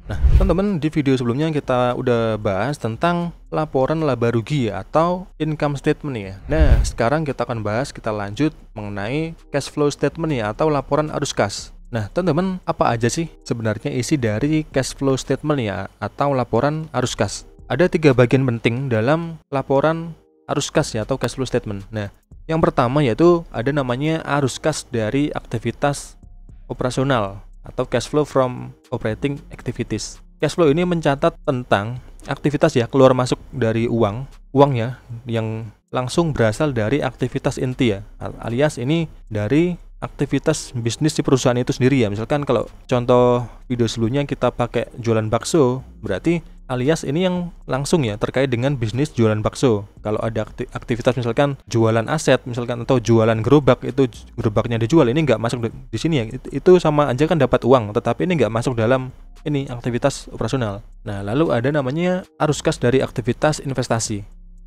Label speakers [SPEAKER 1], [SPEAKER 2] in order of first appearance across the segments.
[SPEAKER 1] Nah, teman-teman, di video sebelumnya kita udah bahas tentang laporan laba rugi atau income statement ya. Nah, sekarang kita akan bahas, kita lanjut mengenai cash flow statement ya atau laporan arus kas. Nah, teman-teman, apa aja sih sebenarnya isi dari cash flow statement ya atau laporan arus kas? Ada 3 bagian penting dalam laporan arus kas ya atau cash flow statement. Nah, yang pertama yaitu ada namanya arus kas dari aktivitas operasional atau cash flow from operating activities. Cash flow ini mencatat tentang aktivitas ya keluar masuk dari uang ya yang langsung berasal dari aktivitas inti ya, alias ini dari aktivitas bisnis di perusahaan itu sendiri ya. Misalkan kalau contoh video sebelumnya kita pakai jualan bakso, berarti alias ini yang langsung ya terkait dengan bisnis jualan bakso. Kalau ada aktivitas misalkan jualan aset misalkan atau jualan gerobak, itu gerobaknya dijual, ini nggak masuk di sini ya. Itu sama aja kan dapat uang, tetapi ini nggak masuk dalam ini aktivitas operasional. Nah, lalu ada namanya arus kas dari aktivitas investasi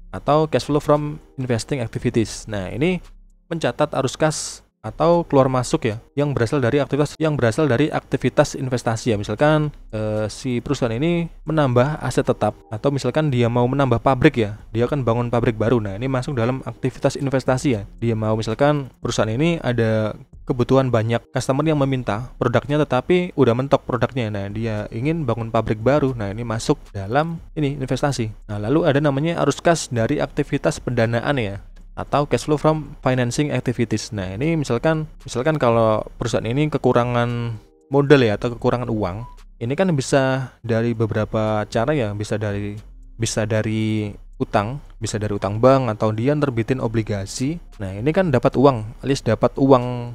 [SPEAKER 1] atau cash flow from investing activities. Nah, ini mencatat arus kas atau keluar masuk ya yang berasal dari aktivitas investasi ya. Misalkan si perusahaan ini menambah aset tetap, atau misalkan dia mau menambah pabrik ya, dia akan bangun pabrik baru. Nah, ini masuk dalam aktivitas investasi ya. Dia mau, misalkan perusahaan ini ada kebutuhan banyak customer yang meminta produknya tetapi udah mentok produknya. Nah, dia ingin bangun pabrik baru. Nah, ini masuk dalam ini investasi. Nah, lalu ada namanya arus kas dari aktivitas pendanaan ya atau cash flow from financing activities. Nah, ini misalkan kalau perusahaan ini kekurangan modal ya atau kekurangan uang, ini kan bisa dari beberapa cara ya, bisa dari utang, bisa dari utang bank, atau dia terbitin obligasi. Nah, ini kan dapat uang, alias dapat uang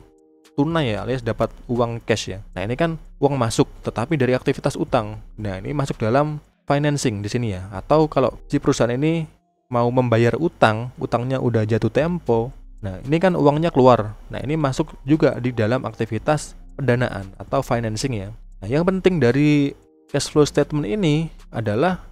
[SPEAKER 1] tunai ya, alias dapat uang cash ya. Nah, ini kan uang masuk tetapi dari aktivitas utang. Nah, ini masuk dalam financing di sini ya. Atau kalau si perusahaan ini mau membayar utangnya udah jatuh tempo. Nah, ini kan uangnya keluar. Nah, ini masuk juga di dalam aktivitas pendanaan atau financing ya. Nah, yang penting dari cash flow statement ini adalah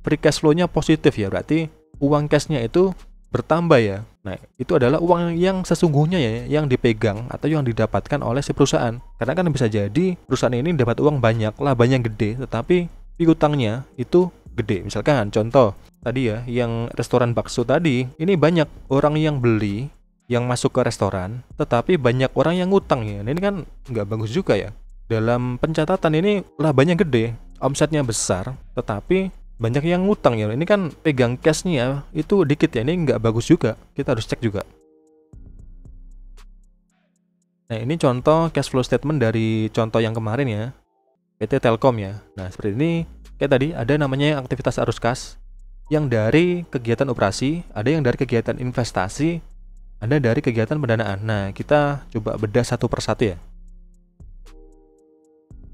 [SPEAKER 1] free cash flow-nya positif ya. Berarti uang cash-nya itu bertambah ya. Nah, itu adalah uang yang sesungguhnya ya, yang dipegang atau yang didapatkan oleh si perusahaan. Karena kan bisa jadi perusahaan ini dapat uang banyak, labanya gede, tetapi piutangnya itu gede. Misalkan contoh tadi ya, yang restoran bakso tadi, ini banyak orang yang beli, yang masuk ke restoran, tetapi banyak orang yang ngutang ya. Nah, ini kan nggak bagus juga ya. Dalam pencatatan ini labanya gede, omsetnya besar, tetapi banyak yang ngutang ya. Ini kan pegang cashnya itu dikit ya, ini nggak bagus juga. Kita harus cek juga. Nah, ini contoh cash flow statement dari contoh yang kemarin ya, PT Telkom ya. Nah, seperti ini. Kayak tadi ada namanya aktivitas arus kas yang dari kegiatan operasi, ada yang dari kegiatan investasi, ada dari kegiatan pendanaan. Nah, kita coba bedah satu persatu ya.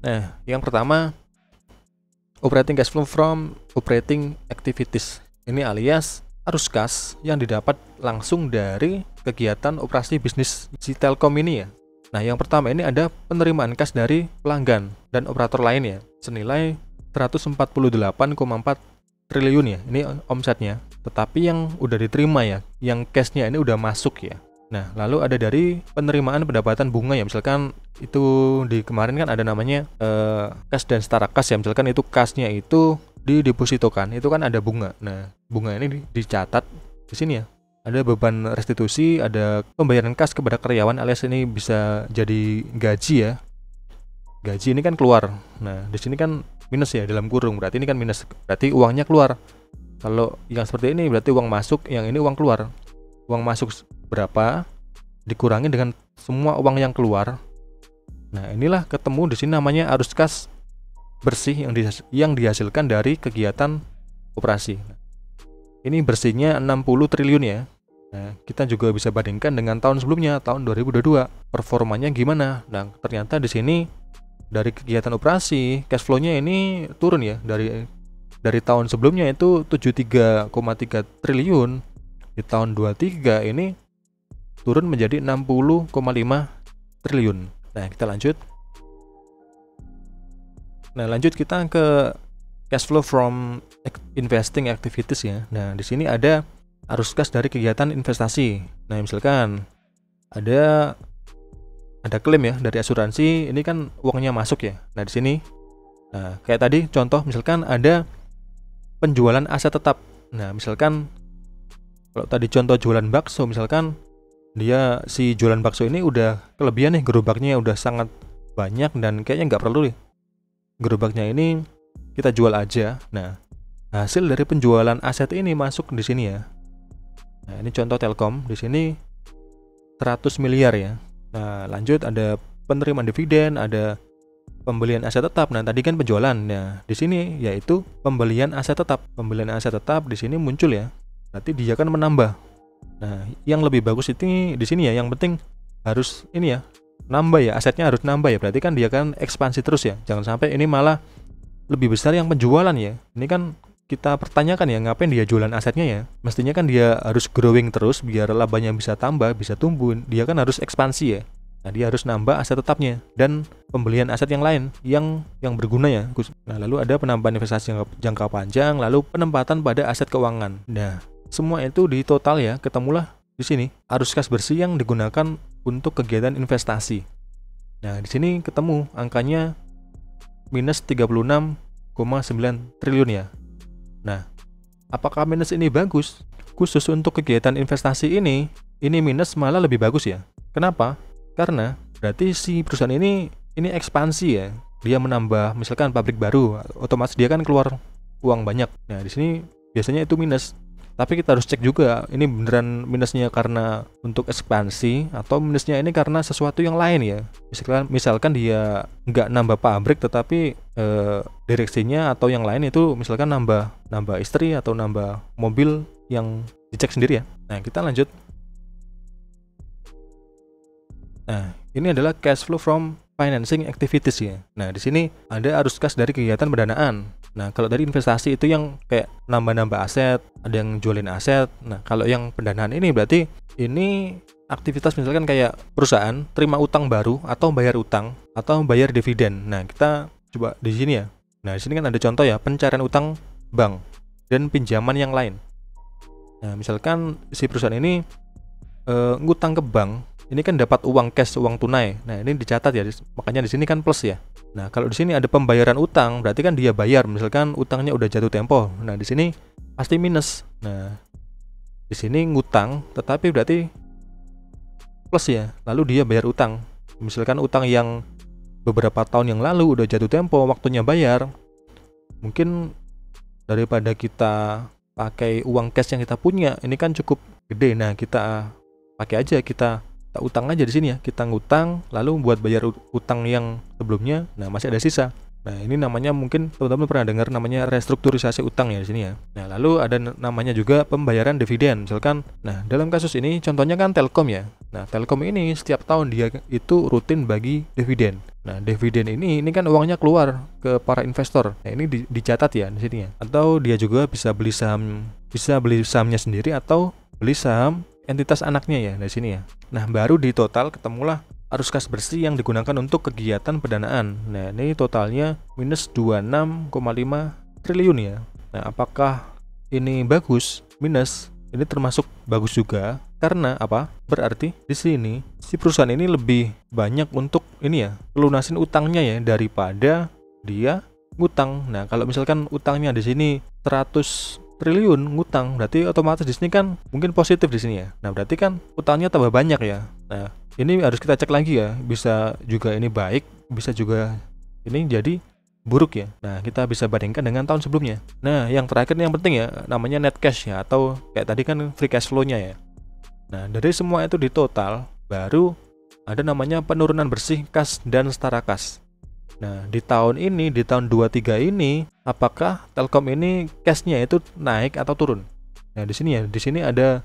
[SPEAKER 1] Nah, yang pertama, operating cash flow from operating activities. Ini alias arus kas yang didapat langsung dari kegiatan operasi bisnis si Telkom ini ya. Nah, yang pertama ini ada penerimaan kas dari pelanggan dan operator lain ya, senilai 148,4 triliun ya, ini omsetnya. Tetapi yang udah diterima ya, yang cashnya ini udah masuk ya. Nah, lalu ada dari penerimaan pendapatan bunga ya, misalkan itu di kemarin kan ada namanya kas dan setara kas ya, misalkan itu kasnya itu didepositokan, itu kan ada bunga. Nah, bunga ini dicatat di sini ya. Ada beban restitusi, ada pembayaran kas kepada karyawan, alias ini bisa jadi gaji ya. Gaji ini kan keluar. Nah, di sini kan minus ya, dalam kurung, berarti ini kan minus, berarti uangnya keluar. Kalau yang seperti ini berarti uang masuk, yang ini uang keluar. Uang masuk berapa dikurangi dengan semua uang yang keluar. Nah, inilah ketemu di sini namanya arus kas bersih yang dihasilkan dari kegiatan operasi. Ini bersihnya 60 triliun ya. Nah, kita juga bisa bandingkan dengan tahun sebelumnya, tahun 2022. Performanya gimana? Nah, ternyata di sini dari kegiatan operasi, cash flow-nya ini turun ya, dari tahun sebelumnya itu 73,3 triliun, di tahun 23 ini turun menjadi 60,5 triliun. Nah, kita lanjut. Nah, lanjut kita ke cash flow from investing activities ya. Nah, di sini ada arus kas dari kegiatan investasi. Nah, misalkan ada klaim ya dari asuransi, ini kan uangnya masuk ya. Nah, di sini Nah, kayak tadi contoh misalkan ada penjualan aset tetap. Nah, misalkan kalau tadi contoh jualan bakso, misalkan dia si jualan bakso ini udah kelebihan nih, gerobaknya udah sangat banyak dan kayaknya nggak perlu nih gerobaknya ini kita jual aja. Nah, hasil dari penjualan aset ini masuk di sini ya. Nah, ini contoh Telkom, di sini 100 miliar ya. Nah, lanjut ada penerimaan dividen, ada pembelian aset tetap. Nah, tadi kan penjualan. Nah, di sini yaitu pembelian aset tetap. Pembelian aset tetap di sini muncul ya. Berarti dia kan menambah. Nah, yang lebih bagus itu di sini ya. Yang penting harus ini ya, nambah ya, asetnya harus nambah ya. Berarti kan dia kan ekspansi terus ya. Jangan sampai ini malah lebih besar yang penjualan ya. Ini kan kita pertanyakan ya, ngapain dia jualan asetnya ya? Mestinya kan dia harus growing terus biar labanya bisa tambah, bisa tumbuh. Dia kan harus ekspansi ya. Nah, dia harus nambah aset tetapnya dan pembelian aset yang lain yang berguna ya. Nah, lalu ada penambahan investasi jangka panjang, lalu penempatan pada aset keuangan. Nah, semua itu di total ya, ketemulah di sini arus kas bersih yang digunakan untuk kegiatan investasi. Nah, di sini ketemu angkanya minus 36,9 triliun ya. Nah, apakah minus ini bagus? Khusus untuk kegiatan investasi ini minus malah lebih bagus ya. Kenapa? Karena berarti si perusahaan ini ekspansi ya. Dia menambah misalkan pabrik baru, otomatis dia kan keluar uang banyak. Nah, di sini biasanya itu minus. Tapi kita harus cek juga, ini beneran minusnya karena untuk ekspansi atau minusnya ini karena sesuatu yang lain ya. Misalkan dia nggak nambah pabrik tetapi direksinya atau yang lain itu misalkan nambah istri atau nambah mobil yang dicek sendiri ya. Nah, kita lanjut. Nah, ini adalah cash flow from financing activities ya. Nah, di sini ada arus kas dari kegiatan pendanaan. Nah, kalau dari investasi itu yang kayak nambah-nambah aset, ada yang jualin aset. Nah, kalau yang pendanaan ini berarti ini aktivitas misalkan kayak perusahaan terima utang baru atau bayar utang atau bayar dividen. Nah, kita coba di sini ya. Nah, di sini kan ada contoh ya, pencairan utang bank dan pinjaman yang lain. Nah, misalkan si perusahaan ini ngutang ke bank, ini kan dapat uang cash, uang tunai. Nah, ini dicatat ya, makanya di sini kan plus ya. Nah, kalau di sini ada pembayaran utang, berarti kan dia bayar, misalkan utangnya udah jatuh tempo. Nah, di sini pasti minus. Nah, di sini ngutang, tetapi berarti plus ya. Lalu dia bayar utang. Misalkan utang yang beberapa tahun yang lalu udah jatuh tempo, waktunya bayar. Mungkin daripada kita pakai uang cash yang kita punya, ini kan cukup gede. Nah, kita pakai aja, kita utang aja di sini ya, kita ngutang lalu buat bayar utang yang sebelumnya. Nah, masih ada sisa. Nah, ini namanya mungkin teman-teman pernah dengar namanya restrukturisasi utang ya di sini ya. Nah, lalu ada namanya juga pembayaran dividen. Misalkan, nah dalam kasus ini contohnya kan Telkom ya. Nah, Telkom ini setiap tahun dia itu rutin bagi dividen. Nah, dividen ini kan uangnya keluar ke para investor. Nah, ini dicatat ya di sini ya. Atau dia juga bisa beli sahamnya sendiri atau beli saham entitas anaknya ya dari sini ya. Nah, baru di total ketemulah arus kas bersih yang digunakan untuk kegiatan pendanaan. Nah, ini totalnya minus 26,5 triliun ya. Nah, apakah ini bagus? Minus. Ini termasuk bagus juga karena apa? Berarti di sini si perusahaan ini lebih banyak untuk ini ya, lunasin utangnya ya daripada dia ngutang. Nah, kalau misalkan utangnya di sini 100 triliun ngutang, berarti otomatis di sini kan mungkin positif di sini ya. Nah, berarti kan utangnya tambah banyak ya. Nah, ini harus kita cek lagi ya. Bisa juga ini baik, bisa juga ini jadi buruk ya. Nah, kita bisa bandingkan dengan tahun sebelumnya. Nah, yang terakhir yang penting ya, namanya net cash ya, atau kayak tadi kan free cash flow-nya ya. Nah, dari semua itu di total baru ada namanya penurunan bersih kas dan setara kas. Nah, di tahun ini, di tahun 23 ini, apakah Telkom ini cash-nya itu naik atau turun? Nah, di sini ya, di sini ada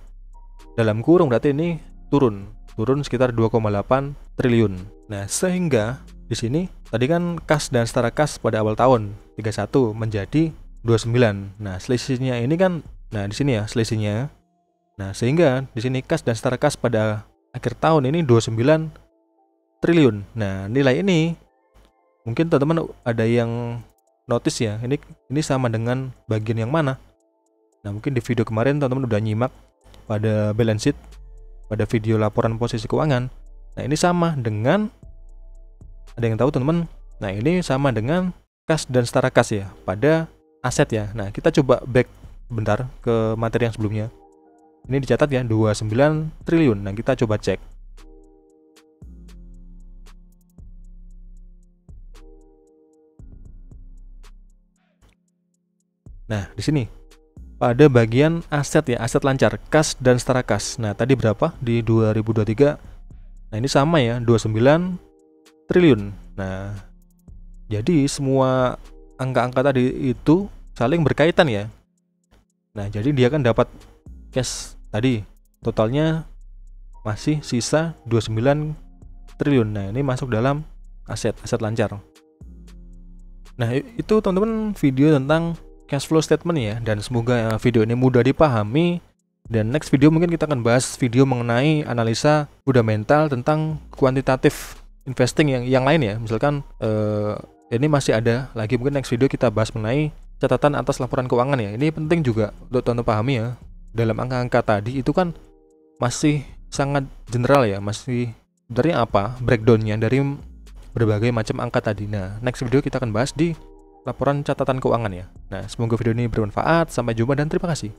[SPEAKER 1] dalam kurung, berarti ini turun sekitar 2,8 triliun. Nah, sehingga di sini tadi kan kas dan setara kas pada awal tahun 31 menjadi 29. Nah, selisihnya ini kan, nah di sini ya selisihnya. Nah, sehingga di sini kas dan setara kas pada akhir tahun ini 29 triliun. Nah, nilai ini mungkin teman-teman ada yang notice ya, ini sama dengan bagian yang mana? Nah, mungkin di video kemarin teman-teman udah nyimak pada balance sheet, pada video laporan posisi keuangan. Nah, ini sama dengan, ada yang tahu teman-teman? Nah, ini sama dengan kas dan setara kas ya pada aset ya. Nah, kita coba back bentar ke materi yang sebelumnya. Ini dicatat ya 29 triliun. Nah, kita coba cek. Nah, di sini pada bagian aset ya, aset lancar, kas dan setara kas. Nah, tadi berapa di 2023? Nah, ini sama ya, 29 triliun. Nah, jadi semua angka-angka tadi itu saling berkaitan ya. Nah, jadi dia kan dapat cash tadi totalnya masih sisa 29 triliun. Nah, ini masuk dalam aset lancar. Nah, itu teman-teman video tentang cash flow statement ya, dan semoga video ini mudah dipahami. Dan next video mungkin kita akan bahas video mengenai analisa fundamental tentang kuantitatif investing yang lain ya. Misalkan ini masih ada lagi, mungkin next video kita bahas mengenai catatan atas laporan keuangan ya. Ini penting juga untuk teman-teman pahami ya. Dalam angka-angka tadi itu kan masih sangat general ya, masih dari apa breakdownnya dari berbagai macam angka tadi. Nah, next video kita akan bahas di laporan catatan keuangan ya. Nah, semoga video ini bermanfaat. Sampai jumpa dan terima kasih.